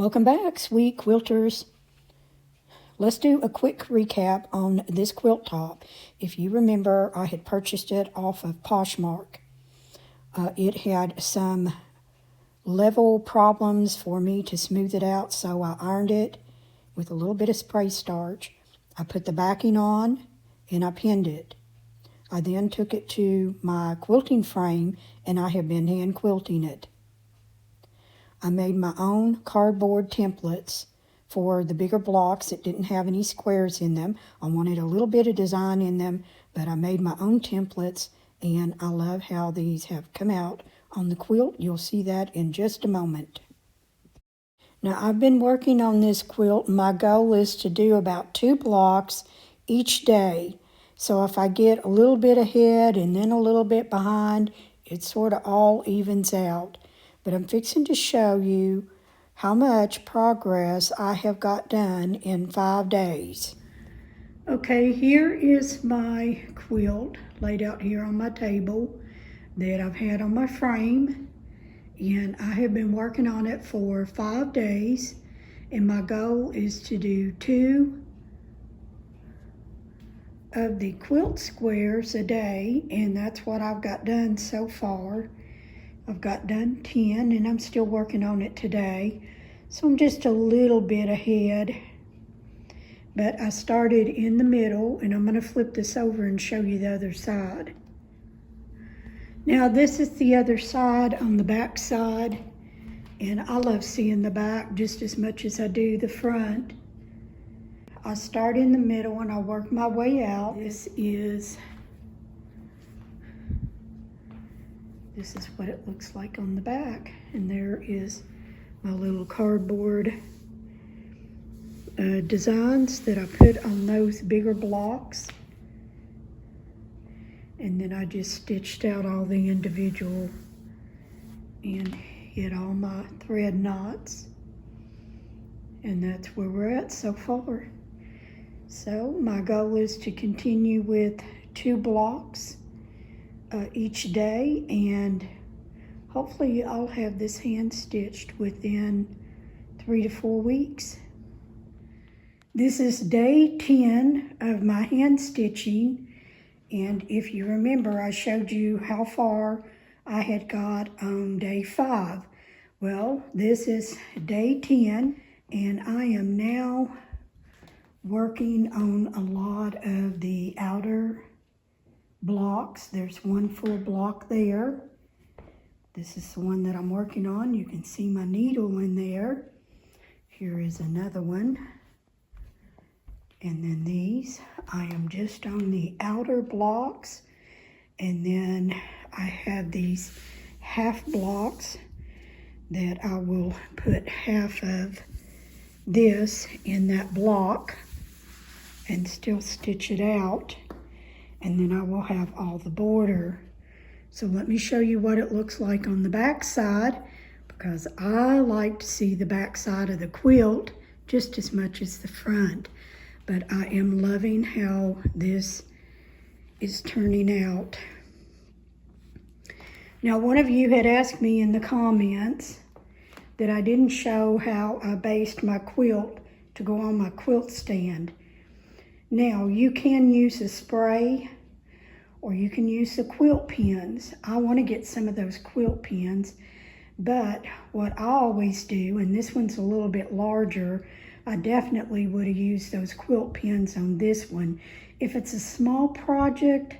Welcome back, sweet quilters. Let's do a quick recap on this quilt top. If you remember, I had purchased it off of Poshmark. It had some level problems for me to smooth it out, so I ironed it with a little bit of spray starch. I put the backing on and I pinned it. I then took it to my quilting frame and I have been hand quilting it. I made my own cardboard templates for the bigger blocks that didn't have any squares in them. I wanted a little bit of design in them, but I made my own templates, and I love how these have come out on the quilt. You'll see that in just a moment. Now, I've been working on this quilt. My goal is to do about 2 blocks each day. So if I get a little bit ahead and then a little bit behind, it sort of all evens out. But I'm fixing to show you how much progress I have got done in 5 days. Okay, here is my quilt laid out here on my table that I've had on my frame. And I have been working on it for 5 days. And my goal is to do 2 of the quilt squares a day. And that's what I've got done so far. I've got done 10 and I'm still working on it today. So I'm just a little bit ahead. But I started in the middle and I'm going to flip this over and show you the other side. Now this is the other side on the back side. And I love seeing the back just as much as I do the front. I start in the middle and I work my way out. This is what it looks like on the back. And there is my little cardboard designs that I put on those bigger blocks. And then I just stitched out all the individual and hit all my thread knots. And that's where we're at so far. So my goal is to continue with 2 blocks each day, and hopefully I'll have this hand stitched within 3 to 4 weeks. This is day 10 of my hand stitching, and if you remember, I showed you how far I had got on day 5. Well, this is day 10, and I am now working on a lot of the outer blocks. There's 1 full block there. This is the one that I'm working on. You can see my needle in there. Here is another one. And then these, I am just on the outer blocks. And then I have these half blocks that I will put half of this in that block and still stitch it out. And then I will have all the border. So let me show you what it looks like on the back side, because I like to see the back side of the quilt just as much as the front. But I am loving how this is turning out. Now, one of you had asked me in the comments that I didn't show how I based my quilt to go on my quilt stand. Now, you can use a spray or you can use the quilt pins. I want to get some of those quilt pins, but what I always do, and this one's a little bit larger, I definitely would have used those quilt pins on this one. If it's a small project,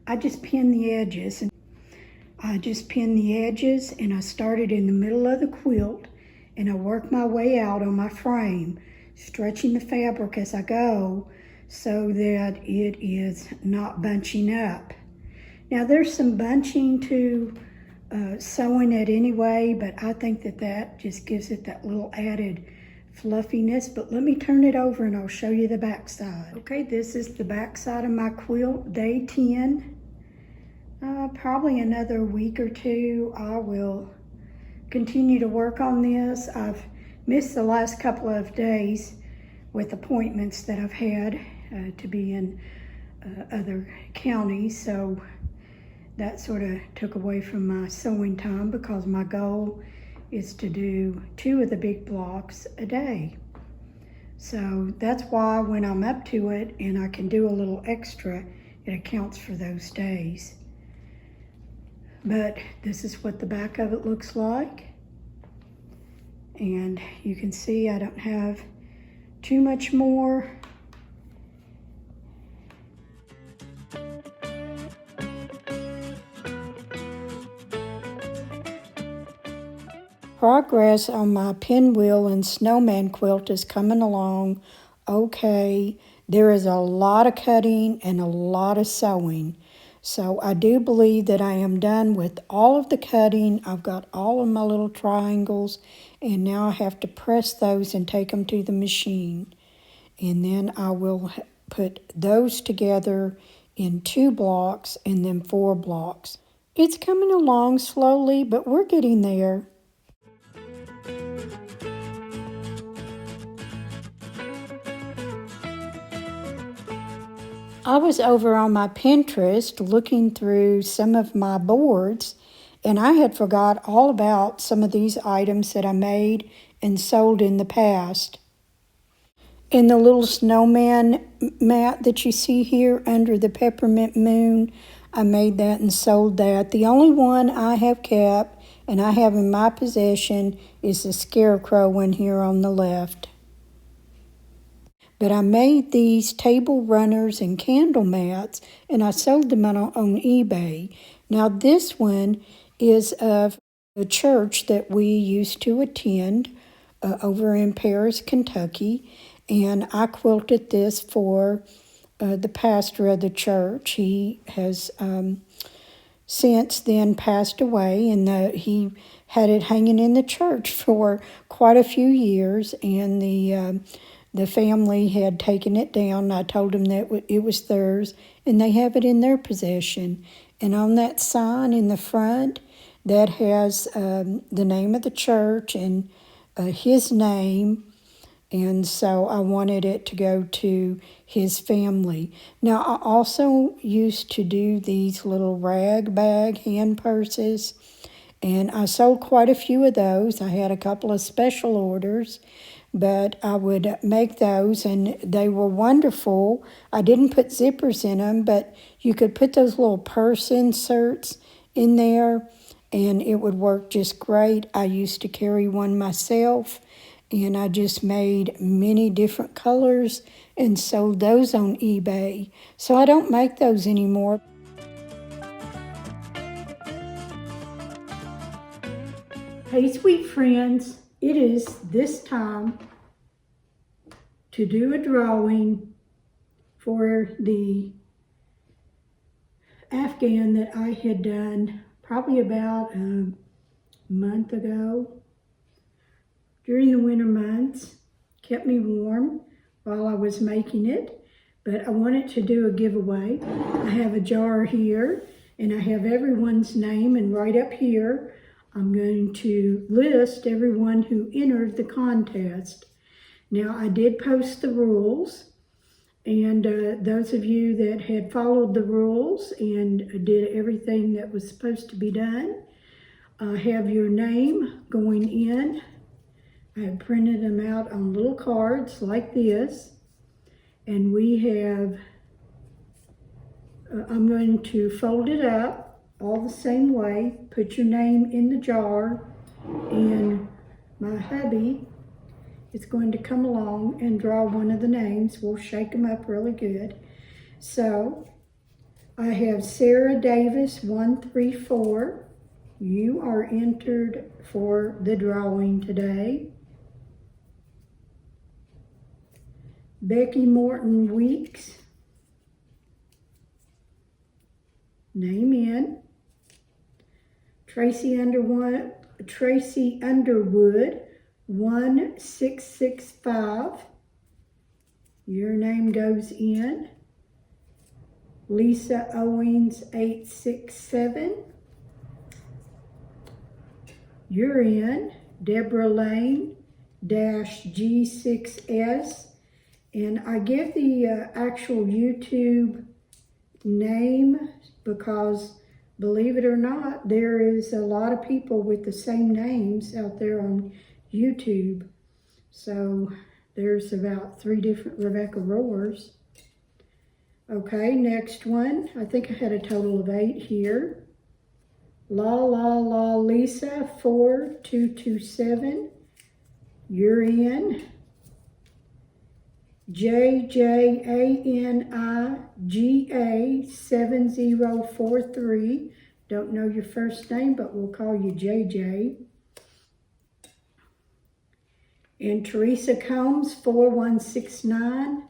I just pin the edges. And I just pin the edges and I started in the middle of the quilt and I work my way out on my frame, stretching the fabric as I go so that it is not bunching up. Now there's some bunching to sewing it anyway, but I think that just gives it that little added fluffiness. But let me turn it over and I'll show you the back side. Okay, this is the back side of my quilt, day 10. Probably another week or 2, I will continue to work on this. I've missed the last couple of days with appointments that I've had to be in other counties, so that sort of took away from my sewing time, because my goal is to do 2 of the big blocks a day. So that's why when I'm up to it and I can do a little extra, it accounts for those days. But this is what the back of it looks like. And you can see I don't have too much more. Progress on my pinwheel and snowman quilt is coming along okay. There is a lot of cutting and a lot of sewing. So I do believe that I am done with all of the cutting. I've got all of my little triangles, and now I have to press those and take them to the machine. And then I will put those together in 2 blocks and then 4 blocks. It's coming along slowly, but we're getting there. I was over on my Pinterest looking through some of my boards, and I had forgot all about some of these items that I made and sold in the past. And the little snowman mat that you see here under the peppermint moon, I made that and sold that. The only one I have kept and I have in my possession is the scarecrow one here on the left. But I made these table runners and candle mats, and I sold them on eBay. Now this one is of a church that we used to attend over in Paris, Kentucky, and I quilted this for the pastor of the church. He has since then passed away, and he had it hanging in the church for quite a few years, and the family had taken it down. I told them that it was theirs, and they have it in their possession. And on that sign in the front, that has the name of the church and his name. And so I wanted it to go to his family. Now, I also used to do these little rag bag hand purses, and I sold quite a few of those. I had a couple of special orders, but I would make those, and they were wonderful. I didn't put zippers in them, but you could put those little purse inserts in there, and it would work just great. I used to carry one myself, and I just made many different colors and sold those on eBay. So I don't make those anymore. Hey, sweet friends, it is this time to do a drawing for the Afghan that I had done probably about a month ago during the winter months. Kept me warm while I was making it, but I wanted to do a giveaway. I have a jar here, and I have everyone's name, and right up here I'm going to list everyone who entered the contest. Now, I did post the rules, and those of you that had followed the rules and did everything that was supposed to be done, have your name going in. I have printed them out on little cards like this, and we have, I'm going to fold it up all the same way, put your name in the jar, and my hubby is going to come along and draw one of the names. We'll shake them up really good. So I have Sarah Davis 134. You are entered for the drawing today. Becky Morton Weeks, name in. Tracy Underwood 1665, your name goes in. Lisa Owens 867, you're in. Deborah Lane -G6S. And I give the actual YouTube name because believe it or not, there is a lot of people with the same names out there on YouTube. So there's about 3 different Rebecca Roars. Okay, next one. I think I had a total of 8 here. La La La Lisa 4227. You're in. JJANIGA 7043. Don't know your first name, but we'll call you JJ. And Teresa Combs 4169.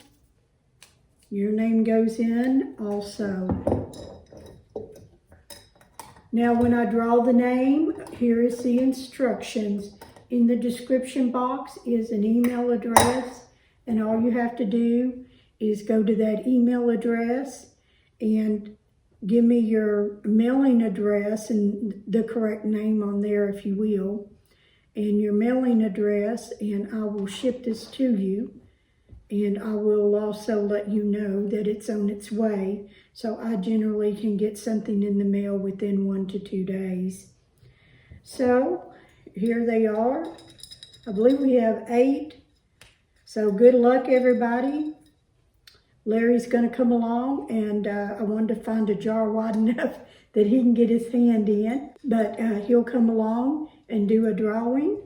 Your name goes in also. Now when I draw the name, here is the instructions. In the description box is an email address, and all you have to do is go to that email address and give me your mailing address and the correct name on there, if you will, and your mailing address, and I will ship this to you. And I will also let you know that it's on its way. So I generally can get something in the mail within 1 to 2 days. So here they are. I believe we have 8. So good luck, everybody. Larry's going to come along, and I wanted to find a jar wide enough that he can get his hand in. But he'll come along and do a drawing,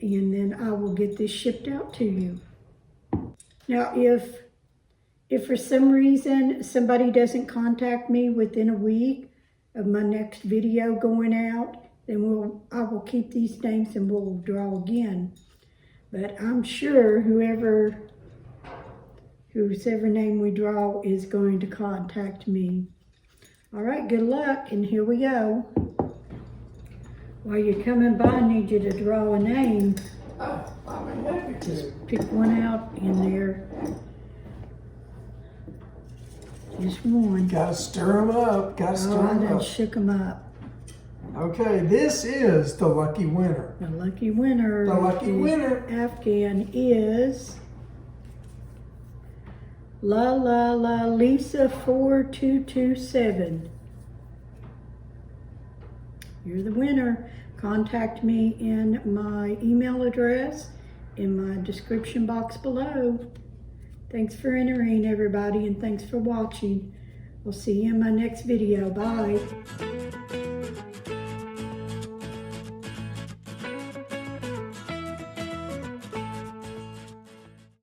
and then I will get this shipped out to you. Now, if for some reason somebody doesn't contact me within a week of my next video going out, then I will keep these names and we'll draw again. But I'm sure whose ever name we draw is going to contact me. All right, good luck, and here we go. While you're coming by, I need you to draw a name. Just pick one out in there. Just one. Gotta stir them up. Gotta stir them up. I shook them up. Okay, this is the lucky winner. The lucky winner. The lucky winner. Afghan is La La La Lisa 4227. You're the winner. Contact me in my email address in my description box below. Thanks for entering, everybody, and thanks for watching. We'll see you in my next video. Bye.